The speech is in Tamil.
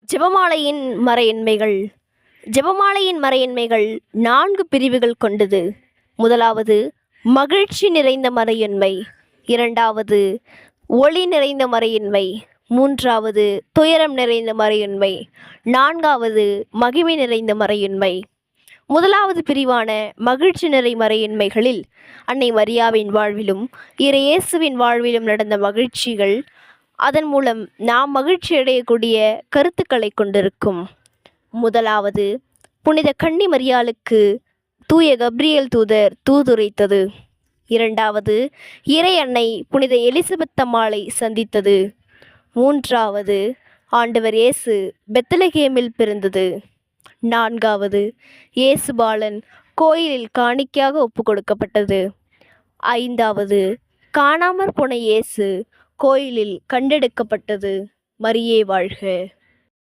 ஜெபமாலையின் மறையின்மைகள். ஜெபமாலையின் மறையின்மைகள் 4 பிரிவுகள் கொண்டது. முதலாவது மகிழ்ச்சி நிறைந்த மறையின்மை, இரண்டாவது ஒளி நிறைந்த மறையின்மை, மூன்றாவது துயரம் நிறைந்த மறையின்மை, நான்காவது மகிமை நிறைந்த மறையின்மை. முதலாவது பிரிவான மகிழ்ச்சி நிறை மறையின்மைகளில் அன்னை மரியாவின் வாழ்விலும் இயேசுவின் வாழ்விலும் நடந்த மகிழ்ச்சிகள், அதன் மூலம் நாம் மகிழ்ச்சி அடையக்கூடிய கருத்துக்களை கொண்டிருக்கும். முதலாவது, புனித கன்னி மரியாளுக்கு தூய கப்ரியேல் தூதர் தூதுரைத்தது. இரண்டாவது, இறை அன்னை புனித எலிசபெத் அம்மாளை சந்தித்தது. மூன்றாவது, ஆண்டவர் இயேசு பெத்லகேமில் பிறந்தது. நான்காவது, இயேசு பாலன் கோயிலில் காணிக்கையாக ஒப்பு கொடுக்கப்பட்டது. ஐந்தாவது, காணாமற் போன இயேசு கோயிலில் கண்டெடுக்கப்பட்டது. மரியே வாழ்க.